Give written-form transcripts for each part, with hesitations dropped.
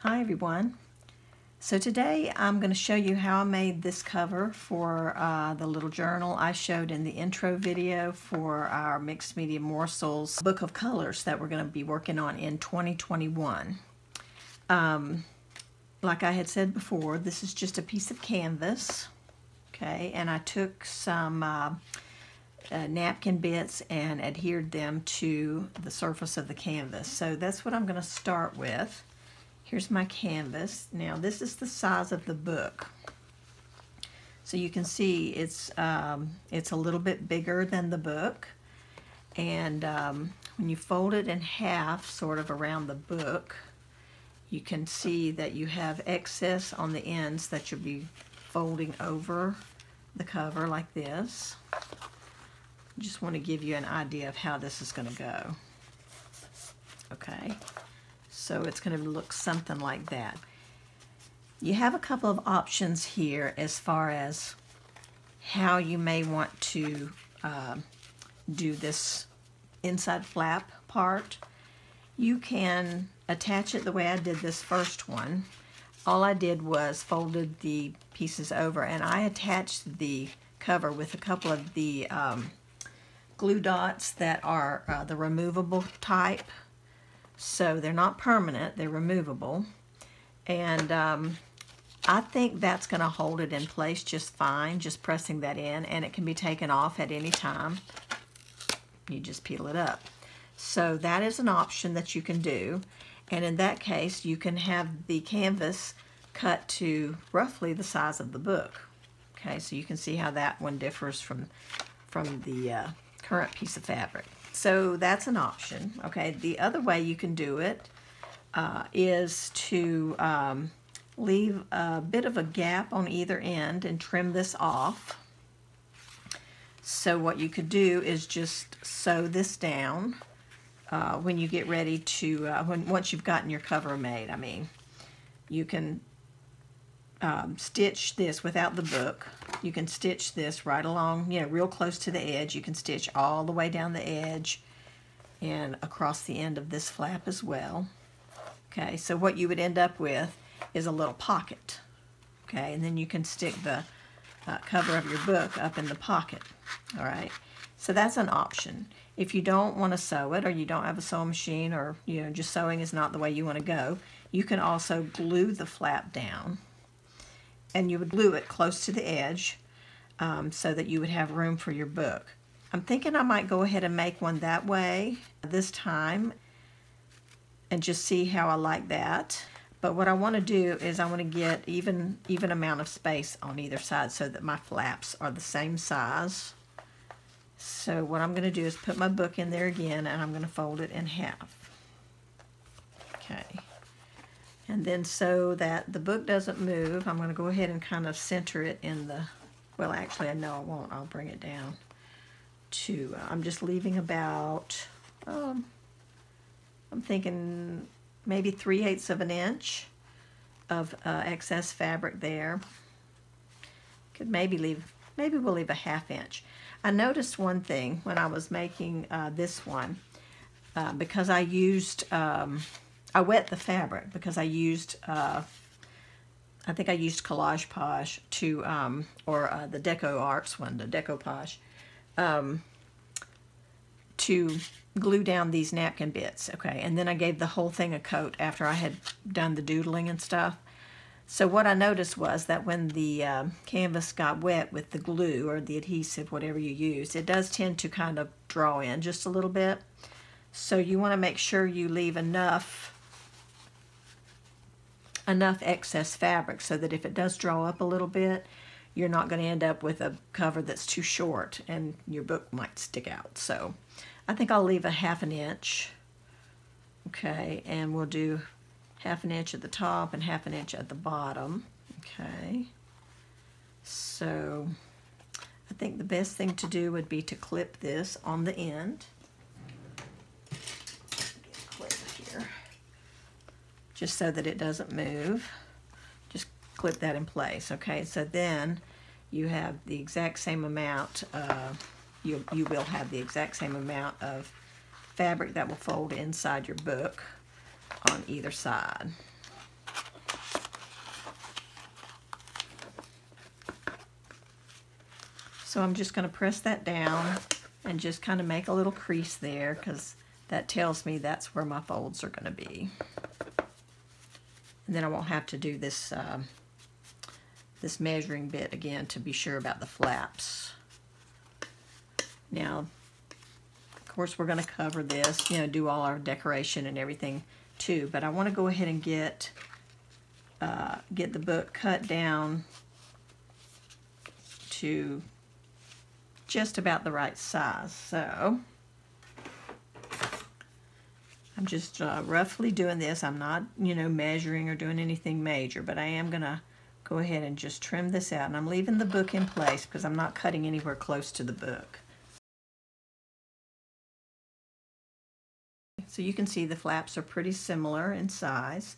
Hi everyone. So today I'm going to show you how I made this cover for the little journal I showed in the intro video for our Mixed Media Morsels book of colors that we're going to be working on in 2021. Like I had said before, this is just a piece of canvas, okay, and I took some napkin bits and adhered them to the surface of the canvas. So that's what I'm going to start with. Here's my canvas. Now this is the size of the book. So you can see it's a little bit bigger than the book. And when you fold it in half, sort of around the book, you can see that you have excess on the ends that you'll be folding over the cover like this. Just want to give you an idea of how this is going to go. Okay. So it's going to look something like that. You have a couple of options here as far as how you may want to do this inside flap part. You can attach it the way I did this first one. All I did was folded the pieces over and I attached the cover with a couple of the glue dots that are the removable type. So they're not permanent, they're removable. And I think that's going to hold it in place just fine, just pressing that in, and it can be taken off at any time. You just peel it up. So that is an option that you can do. And in that case, you can have the canvas cut to roughly the size of the book. Okay, so you can see how that one differs from the current piece of fabric. So that's an option. Okay, the other way you can do it is to leave a bit of a gap on either end and trim this off. So what you could do is just sew this down when you get ready to, once you've gotten your cover made. I mean, you can stitch this without the book. You can stitch this right along, you know, real close to the edge. You can stitch all the way down the edge and across the end of this flap as well. Okay, so what you would end up with is a little pocket. Okay, and then you can stick the cover of your book up in the pocket. All right, so that's an option. If you don't want to sew it, or you don't have a sewing machine, or you know, just sewing is not the way you want to go, you can also glue the flap down. And you would glue it close to the edge so that you would have room for your book. I'm thinking I might go ahead and make one that way this time and just see how I like that. But what I want to do is I want to get even amount of space on either side so that my flaps are the same size. So what I'm going to do is put my book in there again, and I'm going to fold it in half. Okay. And then so that the book doesn't move, I'm going to go ahead and kind of center it in the, well actually I know I won't, I'll bring it down to, I'm just leaving about, I'm thinking maybe 3/8 of an inch of excess fabric there. Could maybe we'll leave a 1/2 inch. I noticed one thing when I was making this one, because I used, I wet the fabric because I used, I think I used Collage Posh to, or the Deco Arts one, the Decoupage, to glue down these napkin bits. Okay, and then I gave the whole thing a coat after I had done the doodling and stuff. So what I noticed was that when the canvas got wet with the glue or the adhesive, whatever you use, it does tend to kind of draw in just a little bit. So you want to make sure you leave enough excess fabric so that if it does draw up a little bit, you're not going to end up with a cover that's too short and your book might stick out. So I think I'll leave a 1/2 inch. Okay, and we'll do 1/2 inch at the top and 1/2 inch at the bottom. Okay, so I think the best thing to do would be to clip this on the end. Just so that it doesn't move. Just clip that in place. Okay, so then you have the exact same amount, you will have the exact same amount of fabric that will fold inside your book on either side. So I'm just going to press that down and just kind of make a little crease there, because that tells me that's where my folds are going to be. And then I won't have to do this this measuring bit again to be sure about the flaps. Now, of course, we're going to cover this, you know, do all our decoration and everything too, but I want to go ahead and get the book cut down to just about the right size. So I'm just roughly doing this. I'm not, you know, measuring or doing anything major, but I am going to go ahead and just trim this out. And I'm leaving the book in place because I'm not cutting anywhere close to the book. So you can see the flaps are pretty similar in size.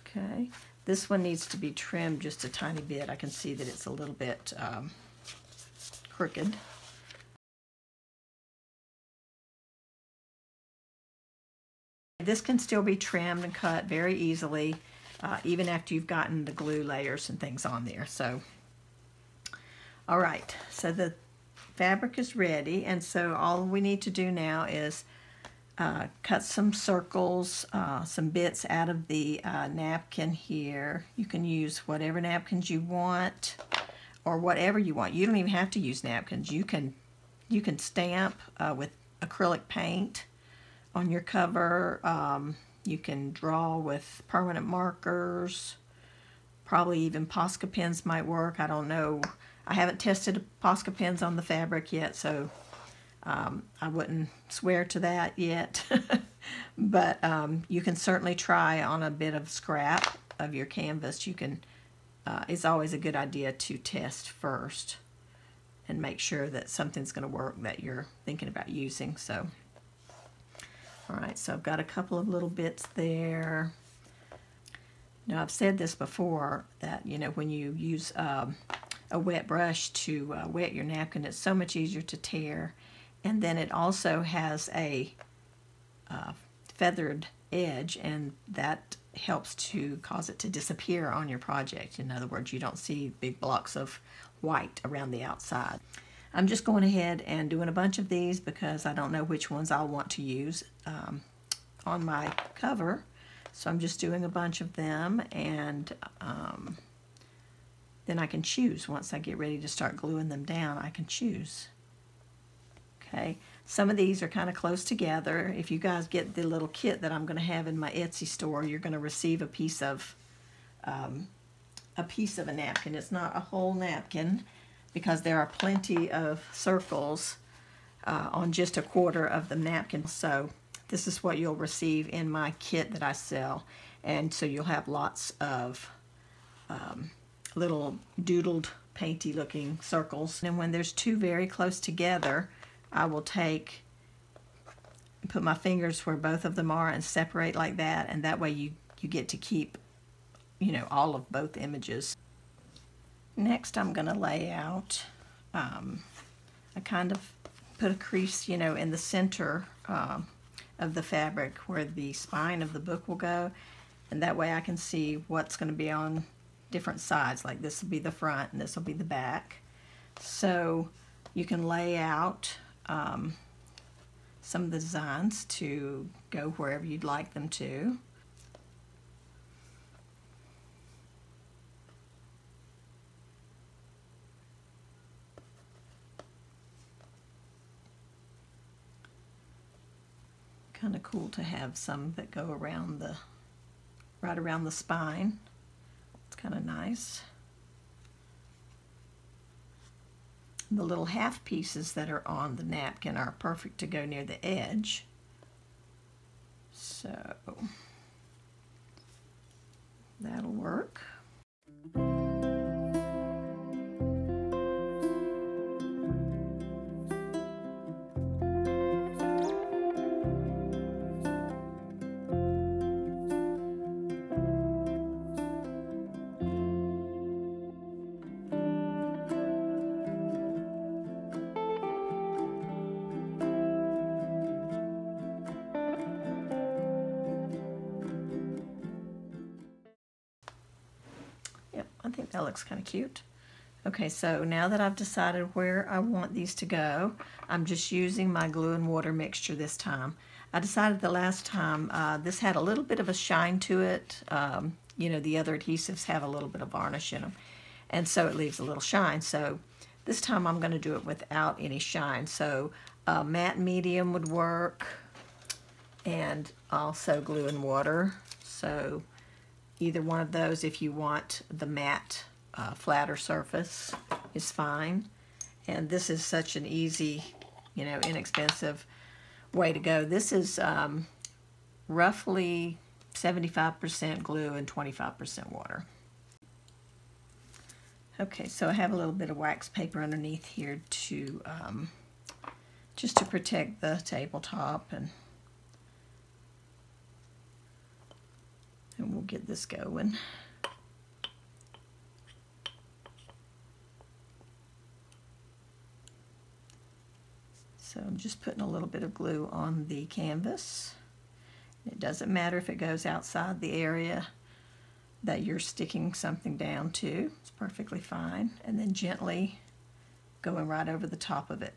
Okay, this one needs to be trimmed just a tiny bit. I can see that it's a little bit crooked. This can still be trimmed and cut very easily, even after you've gotten the glue layers and things on there. So, all right, so the fabric is ready, and so all we need to do now is cut some circles, some bits out of the napkin here. You can use whatever napkins you want, or whatever you want. You don't even have to use napkins. You can stamp with acrylic paint on your cover. You can draw with permanent markers. Probably even Posca pens might work. I don't know. I haven't tested Posca pens on the fabric yet, so I wouldn't swear to that yet. But you can certainly try on a bit of scrap of your canvas. You can. It's always a good idea to test first and make sure that something's going to work that you're thinking about using. So, all right, so I've got a couple of little bits there. Now, I've said this before, that, you know, when you use a wet brush to wet your napkin, it's so much easier to tear. And then it also has a feathered edge, and that helps to cause it to disappear on your project. In other words, you don't see big blocks of white around the outside. I'm just going ahead and doing a bunch of these because I don't know which ones I'll want to use on my cover. So I'm just doing a bunch of them, and then I can choose. Once I get ready to start gluing them down, I can choose. Okay, some of these are kind of close together. If you guys get the little kit that I'm going to have in my Etsy store, you're going to receive a piece of a napkin. It's not a whole napkin, because there are plenty of circles on just a quarter of the napkin. So this is what you'll receive in my kit that I sell, and so you'll have lots of little doodled, painty looking circles. And when there's two very close together, I will put my fingers where both of them are and separate like that, and that way you get to keep, you know, all of both images. Next, I'm going to lay out, I kind of put a crease, you know, in the center of the fabric where the spine of the book will go, and that way I can see what's going to be on different sides. Like this will be the front and this will be the back. So you can lay out some of the designs to go wherever you'd like them to. Kind of cool to have some that go around right around the spine. It's kind of nice. The little half pieces that are on the napkin are perfect to go near the edge. So that'll work. I think that looks kind of cute. Okay, so now that I've decided where I want these to go, I'm just using my glue and water mixture this time. I decided the last time this had a little bit of a shine to it. You know, the other adhesives have a little bit of varnish in them, and so it leaves a little shine. So this time I'm going to do it without any shine. So matte medium would work, and also glue and water. So either one of those, if you want the matte flatter surface, is fine. And this is such an easy, you know, inexpensive way to go. This is roughly 75% glue and 25% water. Okay, so I have a little bit of wax paper underneath here to just to protect the tabletop, and we'll get this going. So I'm just putting a little bit of glue on the canvas. It doesn't matter if it goes outside the area that you're sticking something down to. It's perfectly fine. And then gently going right over the top of it.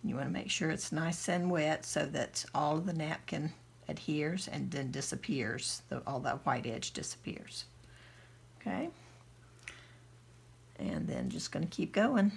You want to make sure it's nice and wet so that all of the napkin adheres and then disappears. All that white edge disappears. Okay? And then just going to keep going.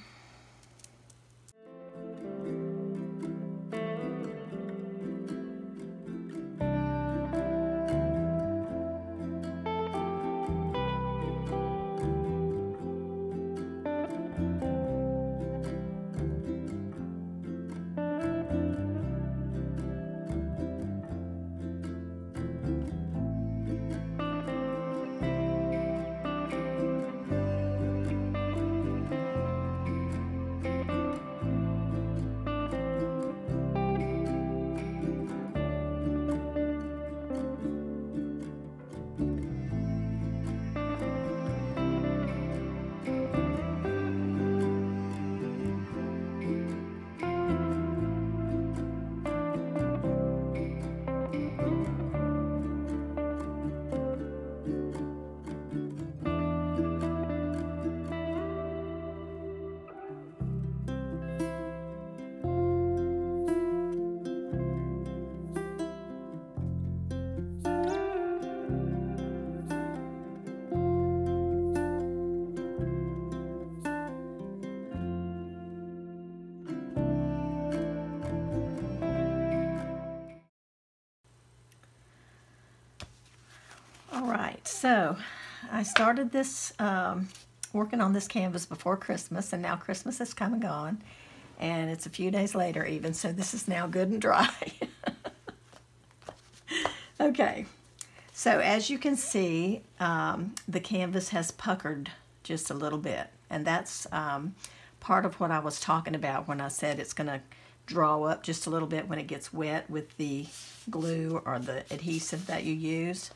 Alright, so I started this, working on this canvas before Christmas, and now Christmas has come and gone, and it's a few days later even, so this is now good and dry. Okay, so as you can see, the canvas has puckered just a little bit, and that's part of what I was talking about when I said it's going to draw up just a little bit when it gets wet with the glue or the adhesive that you use.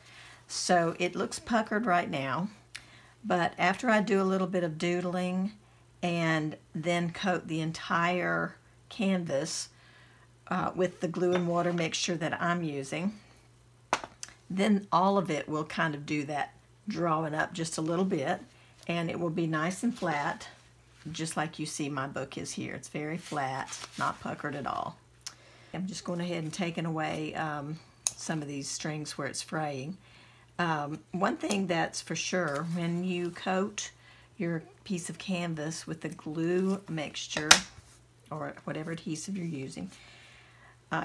So it looks puckered right now, but after I do a little bit of doodling and then coat the entire canvas with the glue and water mixture that I'm using, then all of it will kind of do that drawing up just a little bit, and it will be nice and flat, just like you see my book is here. It's very flat, not puckered at all. I'm just going ahead and taking away some of these strings where it's fraying. One thing that's for sure, when you coat your piece of canvas with the glue mixture or whatever adhesive you're using,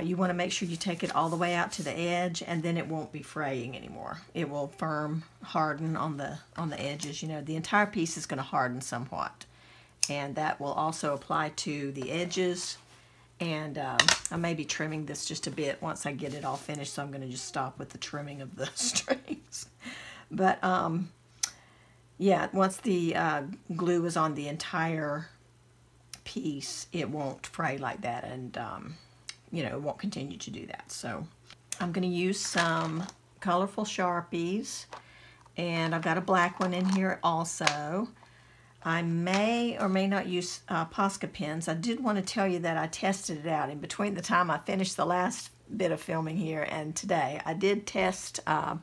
you want to make sure you take it all the way out to the edge, and then it won't be fraying anymore. It will harden on the edges. You know, the entire piece is going to harden somewhat, and that will also apply to the edges. And I may be trimming this just a bit once I get it all finished, so I'm going to just stop with the trimming of the strings. But yeah, once the glue is on the entire piece, it won't fray like that, and you know, it won't continue to do that. So I'm going to use some colorful Sharpies, and I've got a black one in here also. I may or may not use Posca pens. I did want to tell you that I tested it out in between the time I finished the last bit of filming here and today. I did test a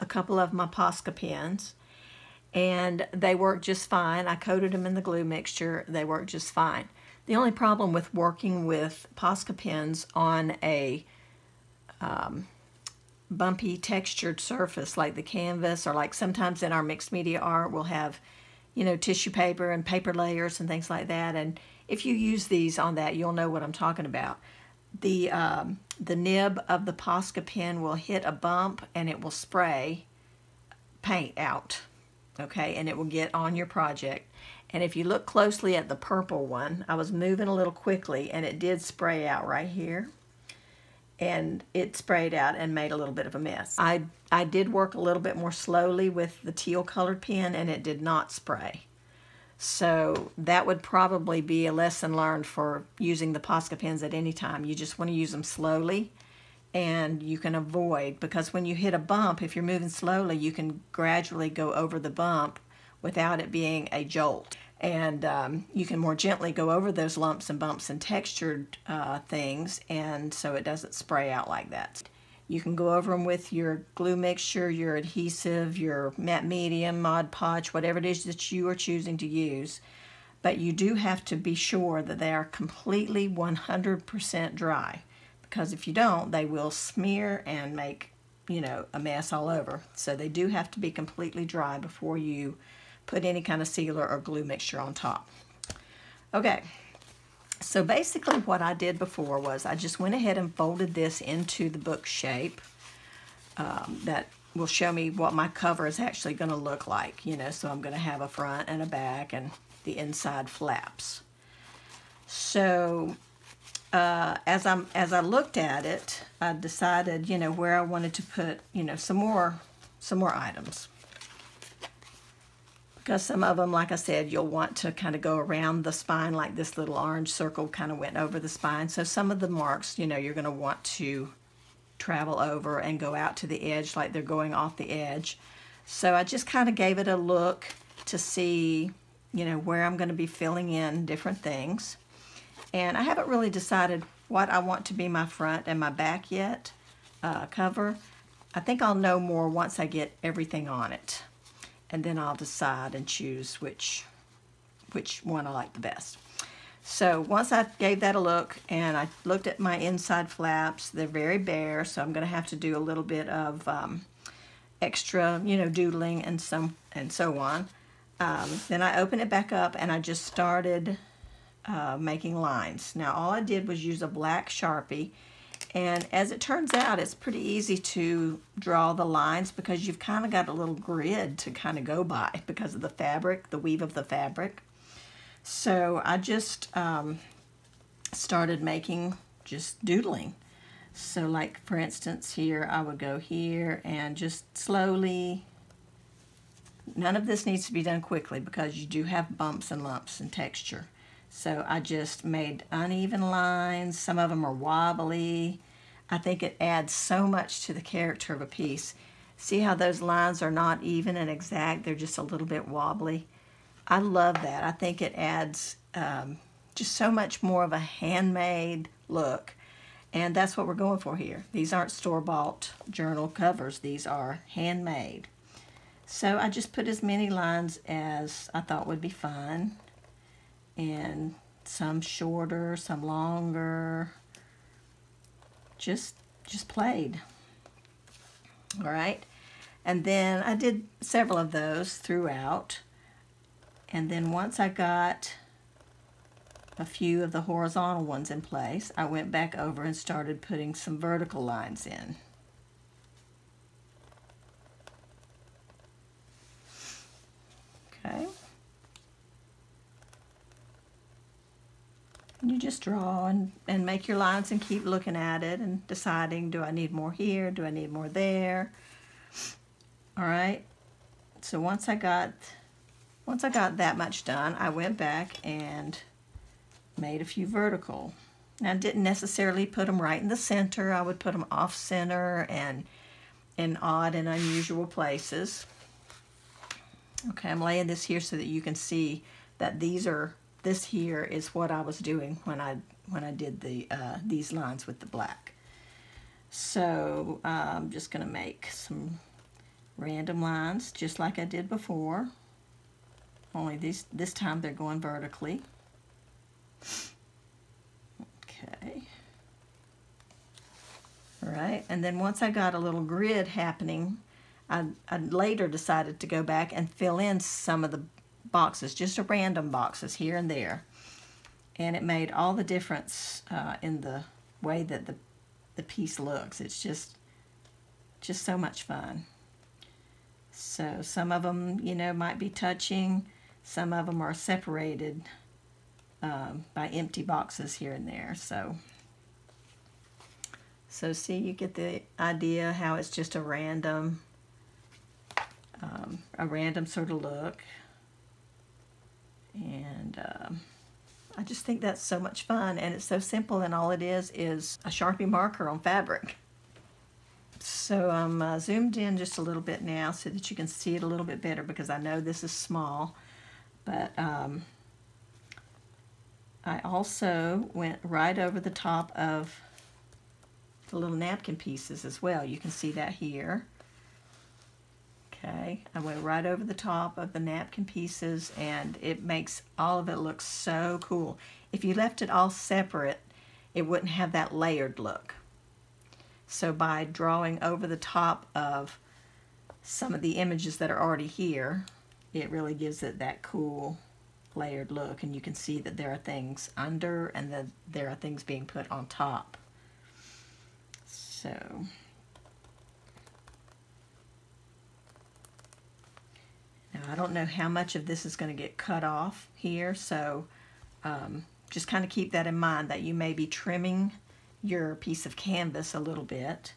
couple of my Posca pens, and they work just fine. I coated them in the glue mixture. They work just fine. The only problem with working with Posca pens on a bumpy textured surface like the canvas, or like sometimes in our mixed media art we'll have, you know, tissue paper and paper layers and things like that, and if you use these on that, you'll know what I'm talking about. The nib of the Posca pen will hit a bump and it will spray paint out, okay, and it will get on your project. And if you look closely at the purple one, I was moving a little quickly and it did spray out right here, and it sprayed out and made a little bit of a mess. I did work a little bit more slowly with the teal colored pen and it did not spray. So that would probably be a lesson learned for using the Posca pens at any time. You just want to use them slowly, and you can avoid, because when you hit a bump, if you're moving slowly, you can gradually go over the bump without it being a jolt. And you can more gently go over those lumps and bumps and textured things, and so it doesn't spray out like that. You can go over them with your glue mixture, your adhesive, your matte medium, Mod Podge, whatever it is that you are choosing to use. But you do have to be sure that they are completely 100% dry, because if you don't, they will smear and make, you know, a mess all over. So they do have to be completely dry before you put any kind of sealer or glue mixture on top. Okay. So basically what I did before was I just went ahead and folded this into the book shape. That will show me what my cover is actually going to look like, you know, so I'm going to have a front and a back and the inside flaps. So as I looked at it, I decided, you know, where I wanted to put, you know, some more items. Because some of them, like I said, you'll want to kind of go around the spine, like this little orange circle kind of went over the spine. So some of the marks, you know, you're going to want to travel over and go out to the edge like they're going off the edge. So I just kind of gave it a look to see, you know, where I'm going to be filling in different things. And I haven't really decided what I want to be my front and my back yet, cover. I think I'll know more once I get everything on it. And then I'll decide and choose which one I like the best. So once I gave that a look and I looked at my inside flaps, they're very bare, so I'm going to have to do a little bit of extra, you know, doodling and so on. Then I opened it back up and I just started making lines. Now all I did was use a black Sharpie, and as it turns out, it's pretty easy to draw the lines because you've kind of got a little grid to kind of go by because of the fabric, the weave of the fabric. So I just started making just doodling. So like for instance here, I would go here and just slowly, none of this needs to be done quickly because you do have bumps and lumps and texture. So I just made uneven lines. Some of them are wobbly. I think it adds so much to the character of a piece. See how those lines are not even and exact? They're just a little bit wobbly. I love that. I think it adds just so much more of a handmade look. And that's what we're going for here. These aren't store-bought journal covers. These are handmade. So I just put as many lines as I thought would be fun. And some shorter, some longer. Just played. All right. And then I did several of those throughout. And then once I got a few of the horizontal ones in place, I went back over and started putting some vertical lines in. Okay. And you just draw and make your lines and keep looking at it and deciding, do I need more here? Do I need more there? All right. So once I got that much done, I went back and made a few vertical. Now I didn't necessarily put them right in the center. I would put them off center and in odd and unusual places. Okay, I'm laying this here so that you can see that this here is what I was doing when I did these lines with the black. So I'm just going to make some random lines just like I did before, only this time they're going vertically. Okay. All right, and then once I got a little grid happening, I later decided to go back and fill in some of the boxes, just random boxes here and there. And it made all the difference in the way that the piece looks. It's just so much fun. So some of them, you know, might be touching. Some of them are separated by empty boxes here and there. So see, you get the idea how it's just a random sort of look. And I just think that's so much fun, and it's so simple, and all it is a Sharpie marker on fabric. So I'm zoomed in just a little bit now so that you can see it a little bit better, because I know this is small, but I also went right over the top of the little napkin pieces as well. You can see that here. Okay, I went right over the top of the napkin pieces, and it makes all of it look so cool. If you left it all separate, it wouldn't have that layered look. So by drawing over the top of some of the images that are already here, it really gives it that cool layered look, and you can see that there are things under and that there are things being put on top. So now I don't know how much of this is going to get cut off here, so just kind of keep that in mind, that you may be trimming your piece of canvas a little bit.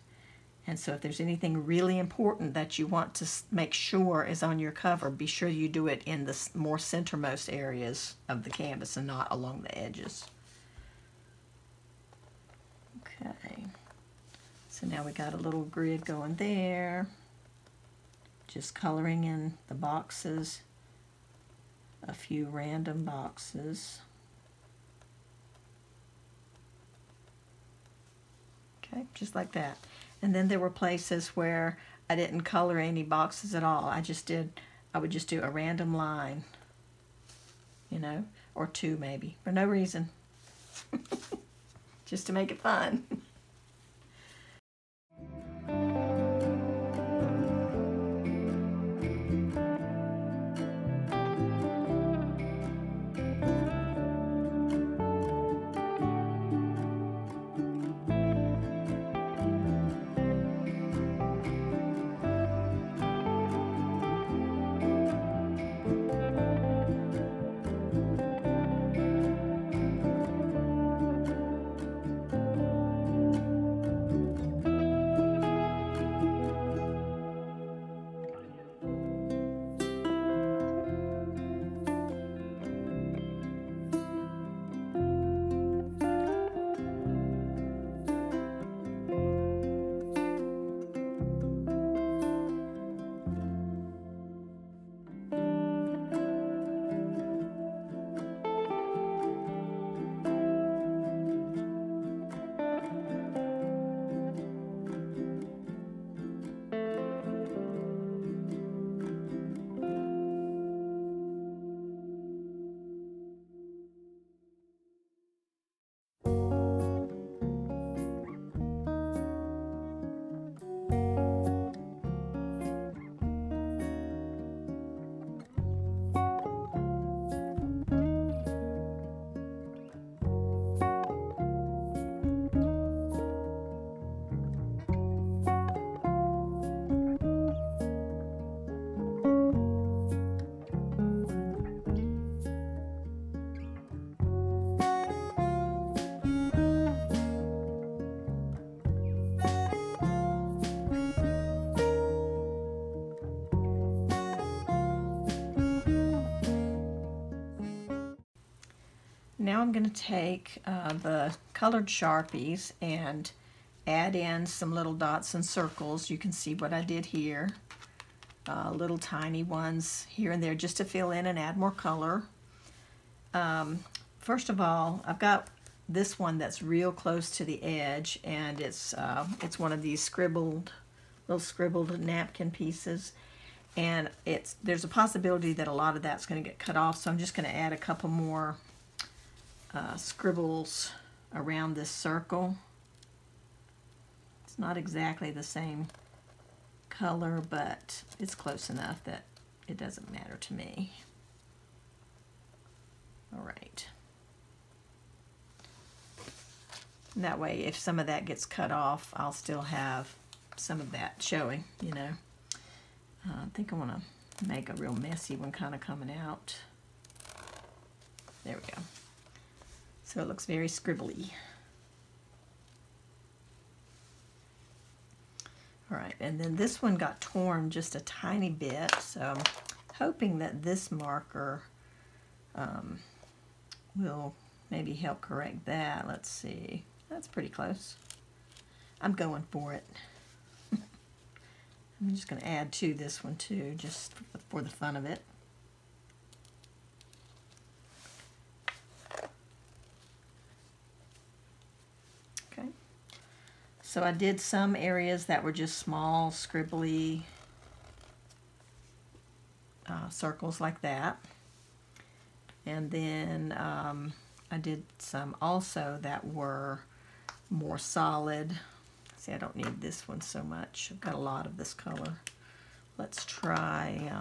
And so if there's anything really important that you want to make sure is on your cover, be sure you do it in the more centermost areas of the canvas and not along the edges. Okay, so now we got a little grid going there. Just coloring in the boxes, a few random boxes. Okay, just like that. And then there were places where I didn't color any boxes at all. I would just do a random line, you know, or two maybe, for no reason. Just to make it fun. Now I'm going to take the colored Sharpies and add in some little dots and circles. You can see what I did here. Little tiny ones here and there just to fill in and add more color. First of all, I've got this one that's real close to the edge, and it's one of these scribbled little scribbled napkin pieces. And there's a possibility that a lot of that's going to get cut off, so I'm just going to add a couple more scribbles around this circle. It's not exactly the same color, but it's close enough that it doesn't matter to me. All right. And that way, if some of that gets cut off, I'll still have some of that showing, you know. I think I want to make a real messy one kind of coming out. There we go. So it looks very scribbly. All right, and then this one got torn just a tiny bit, so I'm hoping that this marker will maybe help correct that. Let's see. That's pretty close. I'm going for it. I'm just going to add to this one too, just for the fun of it. Okay. So I did some areas that were just small, scribbly circles like that. And then I did some also that were more solid. See, I don't need this one so much. I've got a lot of this color. Let's try,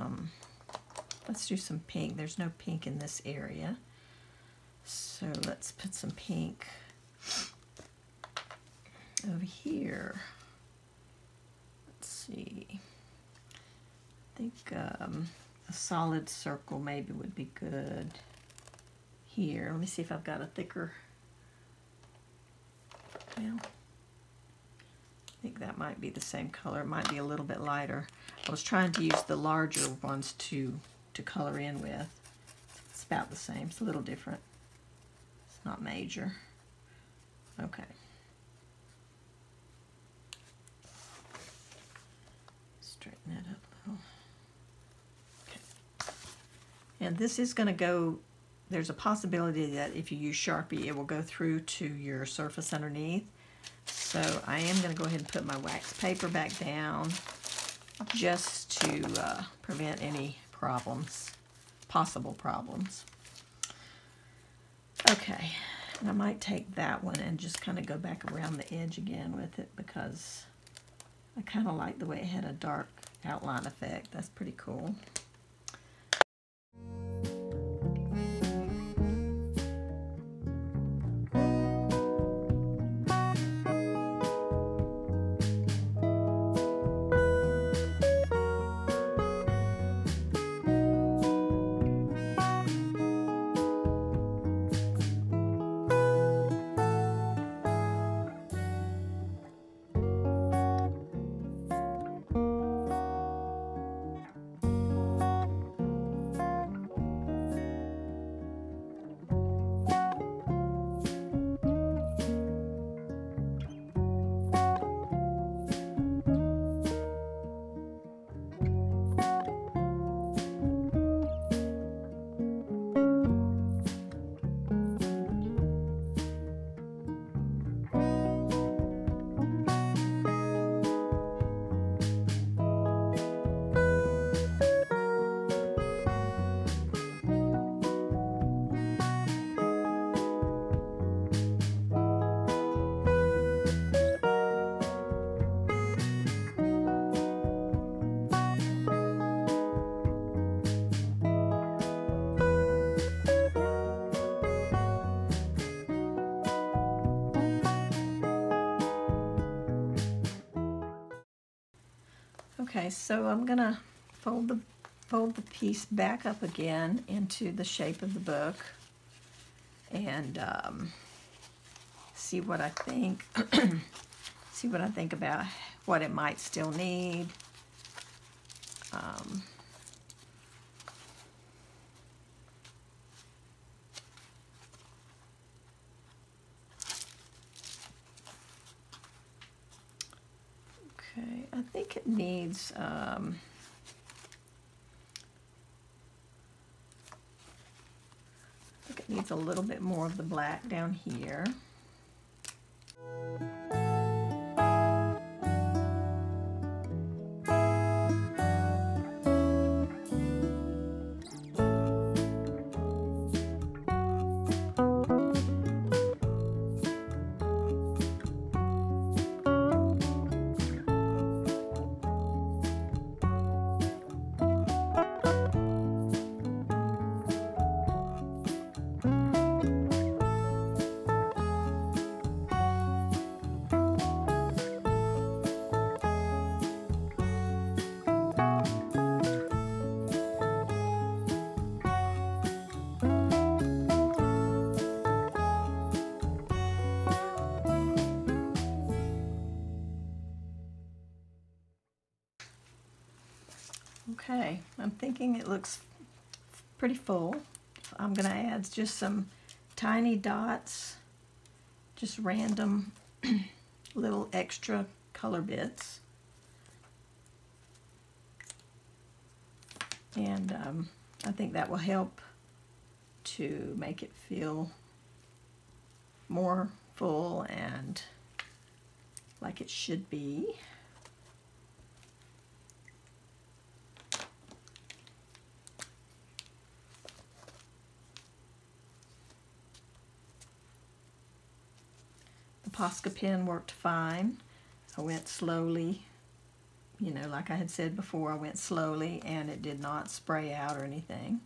let's do some pink. There's no pink in this area. So let's put some pink over here. Let's see. I think a solid circle maybe would be good here. Let me see if I've got a thicker, well, I think that might be the same color. It might be a little bit lighter. I was trying to use the larger ones to color in with. It's about the same. It's a little different. It's not major. Okay. Straighten that up a little. Okay. And this is going to go, there's a possibility that if you use Sharpie, it will go through to your surface underneath. So I am going to go ahead and put my wax paper back down just to prevent any problems, possible problems. Okay, and I might take that one and just kind of go back around the edge again with it because I kind of like the way it had a dark outline effect. That's pretty cool. Okay, so I'm gonna fold the piece back up again into the shape of the book and see what I think. See what I think about what it might still need. Okay, I think it needs I think it needs a little bit more of the black down here. Okay, I'm thinking it looks pretty full. I'm going to add just some tiny dots, just random little extra color bits. And I think that will help to make it feel more full and like it should be. The Posca pen worked fine. I went slowly, you know, like I had said before, I went slowly and it did not spray out or anything.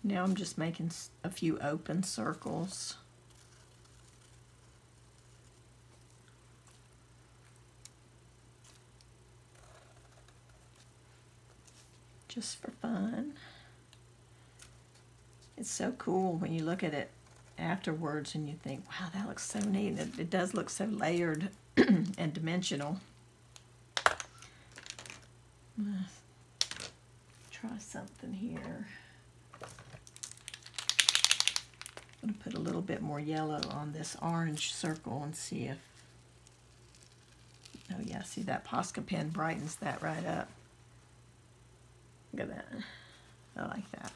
Now I'm just making a few open circles. Just for fun. It's so cool when you look at it afterwards and you think, wow, that looks so neat. It does look so layered and dimensional. Try something here. I'm going to put a little bit more yellow on this orange circle and see if, oh yeah, see that Posca pen brightens that right up. Look at that. I like that.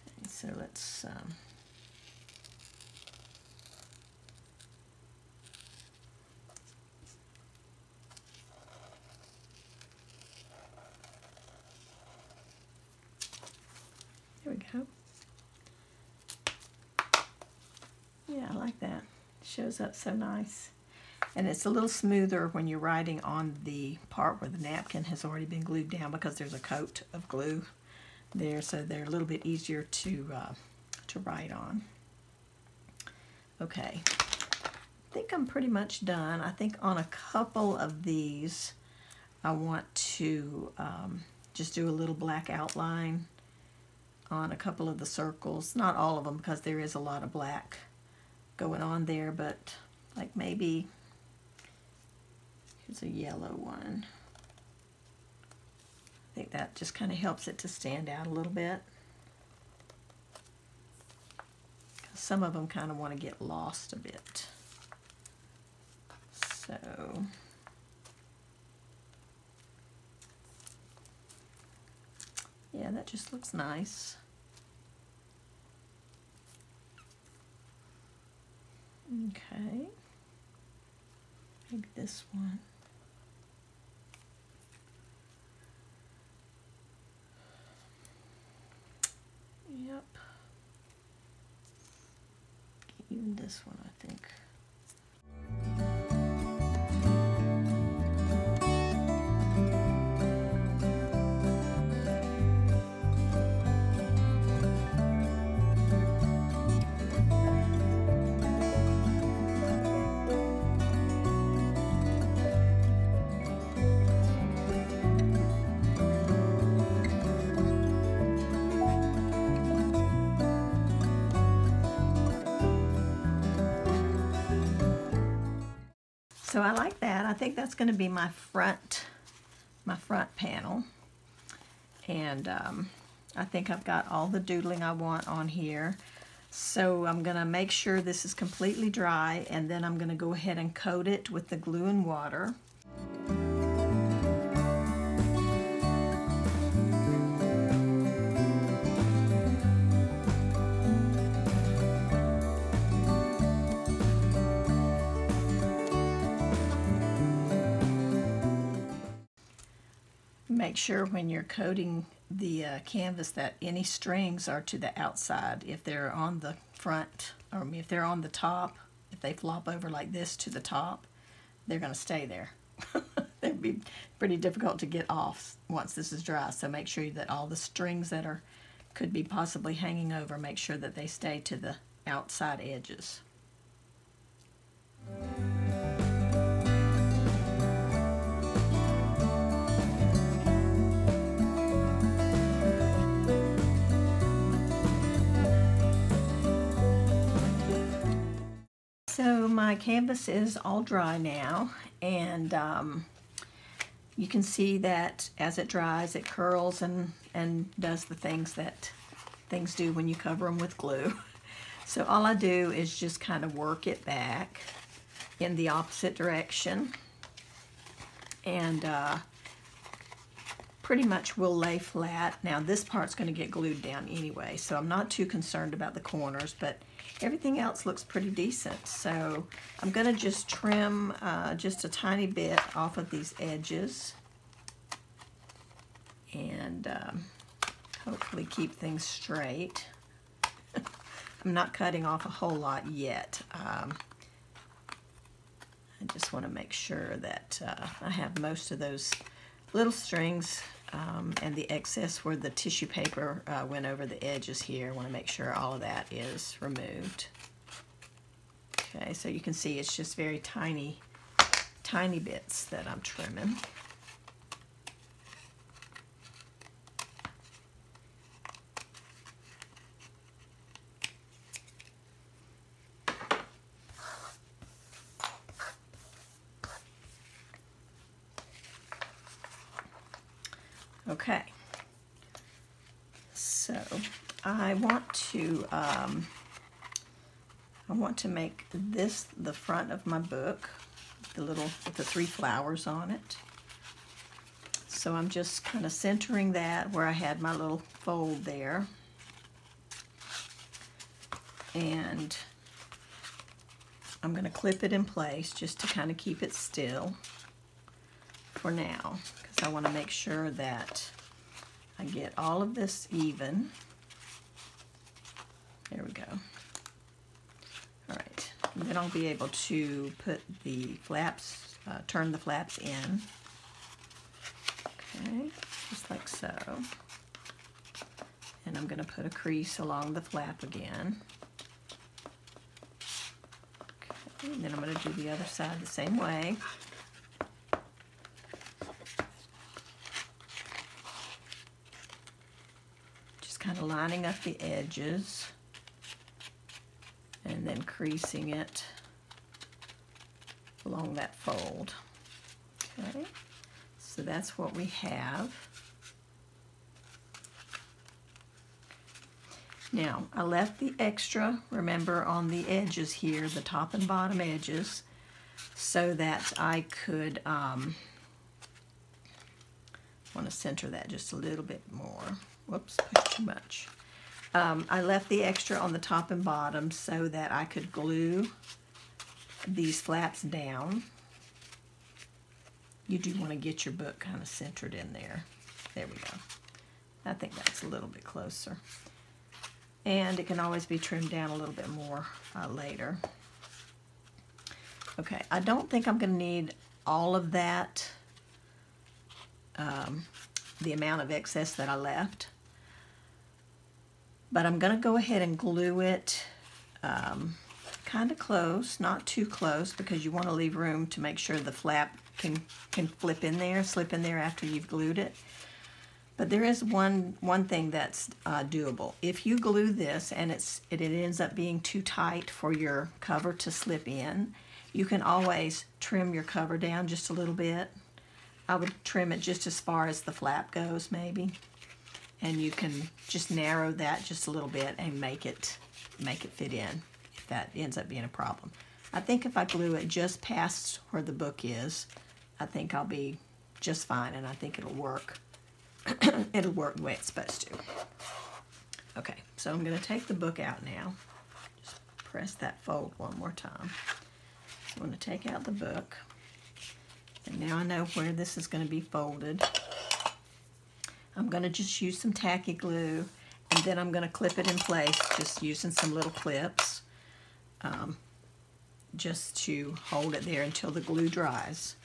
Okay, so let's there we go. Yeah, I like that. Shows up so nice. And it's a little smoother when you're writing on the part where the napkin has already been glued down because there's a coat of glue there, so they're a little bit easier to write on. Okay, I think I'm pretty much done. I think on a couple of these I want to just do a little black outline on a couple of the circles. Not all of them because there is a lot of black going on there, but like maybe here's a yellow one. I think that just kind of helps it to stand out a little bit. Some of them kind of want to get lost a bit. So yeah, that just looks nice. Okay, maybe this one. Yep. Even this one, I think. So I like that. I think that's going to be my front panel. And I think I've got all the doodling I want on here. So I'm going to make sure this is completely dry, and then I'm going to go ahead and coat it with the glue and water. make sure when you're coating the canvas that any strings are to the outside. If they're on the front, or if they're on the top, if they flop over like this to the top, they're going to stay there. They'd be pretty difficult to get off once this is dry. So make sure that all the strings that could be possibly hanging over, make sure that they stay to the outside edges. So my canvas is all dry now, and you can see that as it dries, it curls and does the things that things do when you cover them with glue. So all I do is just kind of work it back in the opposite direction, and pretty much will lay flat. Now this part's going to get glued down anyway, so I'm not too concerned about the corners, but everything else looks pretty decent. So I'm going to just trim just a tiny bit off of these edges, and hopefully keep things straight. I'm not cutting off a whole lot yet. I just want to make sure that I have most of those little strings and the excess where the tissue paper went over the edges here. I want to make sure all of that is removed. Okay, so you can see it's just very tiny bits that I'm trimming. Okay, so I want to make this the front of my book, with the 3 flowers on it. So I'm just kind of centering that where I had my little fold there, and I'm going to clip it in place just to kind of keep it still for now, because I want to make sure that I get all of this even. There we go. All right, and then I'll be able to put the flaps, turn the flaps in. Okay, just like so. And I'm going to put a crease along the flap again. Okay, and then I'm going to do the other side the same way. Kind of lining up the edges and then creasing it along that fold. Okay, so that's what we have. Now, I left the extra, remember, on the edges here, the top and bottom edges, so that I could want to center that just a little bit more. Whoops, pushed too much. I left the extra on the top and bottom so that I could glue these flaps down. You do want to get your book kind of centered in there. There we go. I think that's a little bit closer. And it can always be trimmed down a little bit more later. Okay, I don't think I'm going to need all of that, the amount of excess that I left. But I'm going to go ahead and glue it kind of close, not too close, because you want to leave room to make sure the flap can slip in there after you've glued it. But there is one thing that's doable. If you glue this and it ends up being too tight for your cover to slip in, you can always trim your cover down just a little bit. I would trim it just as far as the flap goes, maybe. And you can just narrow that just a little bit and make it fit in if that ends up being a problem. I think if I glue it just past where the book is, I think I'll be just fine, and I think it'll work. It'll work the way it's supposed to. Okay, so I'm going to take the book out now. Just press that fold one more time. So I'm going to take out the book. And now I know where this is going to be folded. I'm going to just use some tacky glue, and then I'm going to clip it in place just using some little clips just to hold it there until the glue dries.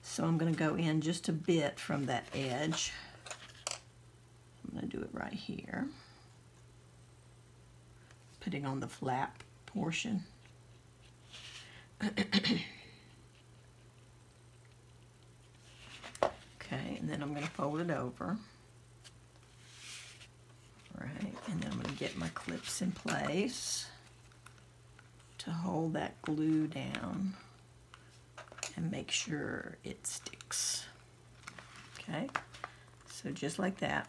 So I'm going to go in just a bit from that edge. I'm going to do it right here, putting on the flap portion. Okay, and then I'm going to fold it over. Right, and then I'm going to get my clips in place to hold that glue down and make sure it sticks. Okay, so just like that.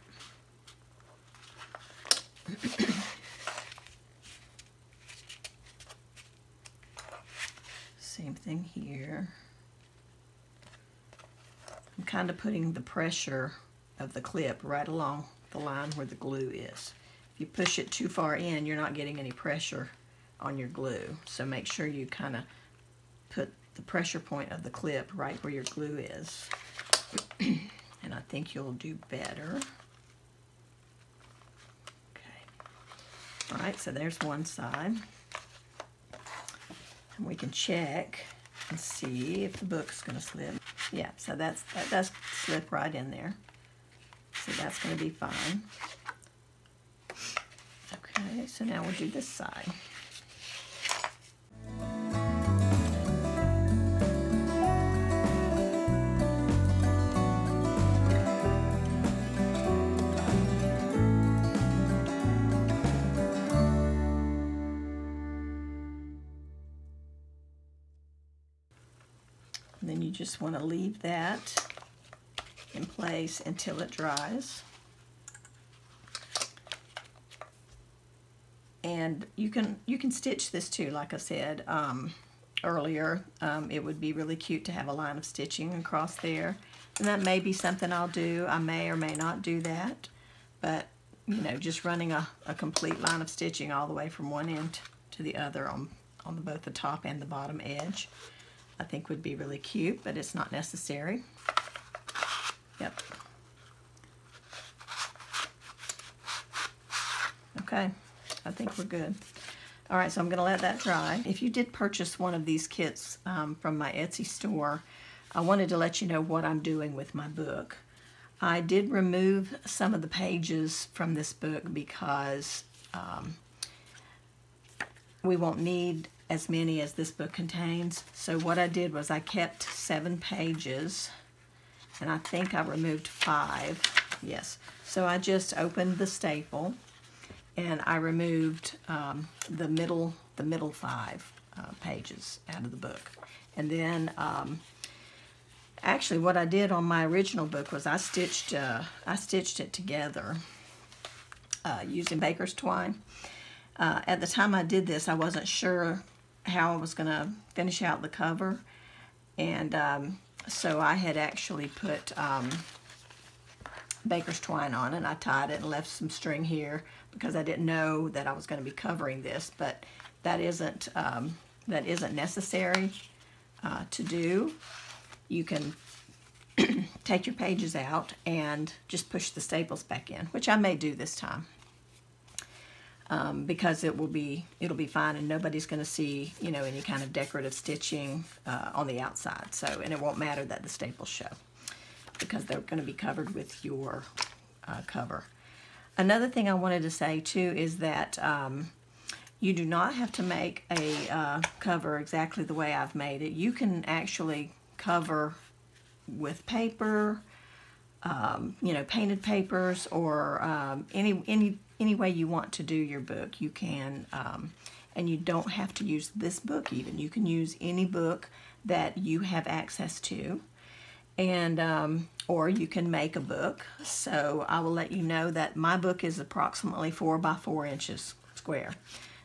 Same thing here. I'm kind of putting the pressure of the clip right along the line where the glue is. If you push it too far in, you're not getting any pressure on your glue. So make sure you kind of put the pressure point of the clip right where your glue is. And I think you'll do better. Okay. All right, so there's one side. And we can check and see if the book's going to slip. Yeah, so that does slip right in there. So that's going to be fine. Okay, so now we'll do this side. And then you just want to leave that in place until it dries. And you can stitch this too, like I said earlier. It would be really cute to have a line of stitching across there. And that may be something I'll do. I may or may not do that. But, you know, just running a complete line of stitching all the way from one end to the other on both the top and the bottom edge, I think would be really cute, but it's not necessary. Yep. Okay, I think we're good. All right, so I'm going to let that dry. If you did purchase one of these kits from my Etsy store, I wanted to let you know what I'm doing with my book. I did remove some of the pages from this book because we won't need as many as this book contains. So what I did was I kept 7 pages, and I think I removed 5. Yes. So I just opened the staple, and I removed the middle 5 pages out of the book. And then actually what I did on my original book was I stitched it together using baker's twine. At the time I did this, I wasn't sure how I was going to finish out the cover, and so I had actually put baker's twine on, and I tied it and left some string here because I didn't know that I was going to be covering this, but that isn't necessary to do. You can take your pages out and just push the staples back in, which I may do this time. Because it'll be fine, and nobody's going to see, you know, any kind of decorative stitching on the outside. So, and it won't matter that the staples show because they're going to be covered with your cover. Another thing I wanted to say too is that you do not have to make a cover exactly the way I've made it. You can actually cover with paper, you know, painted papers, or any way you want to do your book, you can, and you don't have to use this book even. You can use any book that you have access to, and or you can make a book. So I will let you know that my book is approximately 4 by 4 inches square.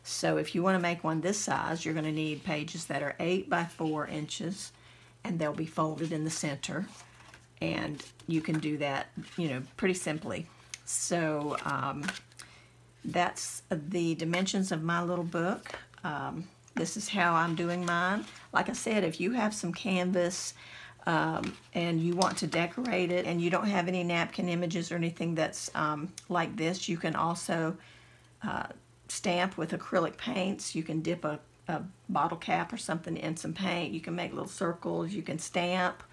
So if you want to make one this size, you're going to need pages that are 8 by 4 inches, and they'll be folded in the center, and you can do that, you know, pretty simply. So that's the dimensions of my little book. This is how I'm doing mine. Like I said, if you have some canvas and you want to decorate it and you don't have any napkin images or anything that's like this, you can also stamp with acrylic paints. You can dip a bottle cap or something in some paint. You can make little circles. You can stamp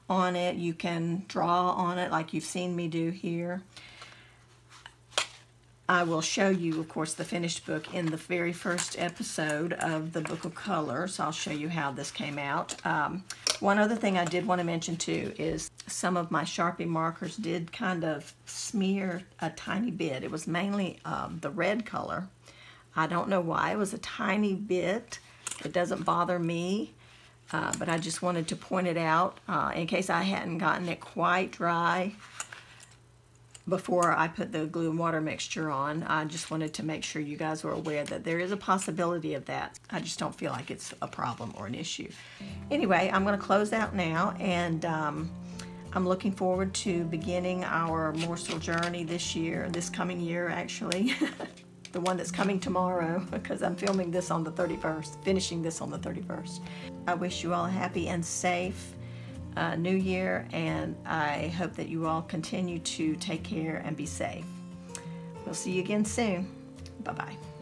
on it. You can draw on it like you've seen me do here. I will show you, of course, the finished book in the very first episode of the Book of Colors. I'll show you how this came out. One other thing I did want to mention too is some of my Sharpie markers did kind of smear a tiny bit. It was mainly the red color. I don't know why. It was a tiny bit. It doesn't bother me, but I just wanted to point it out in case I hadn't gotten it quite dry before I put the glue and water mixture on. I just wanted to make sure you guys were aware that there is a possibility of that. I just don't feel like it's a problem or an issue. Anyway, I'm going to close out now, and I'm looking forward to beginning our morsel journey this coming year actually. The one that's coming tomorrow, because I'm filming this on the 31st, finishing this on the 31st. I wish you all a happy and safe New Year, and I hope that you all continue to take care and be safe. We'll see you again soon. Bye-bye.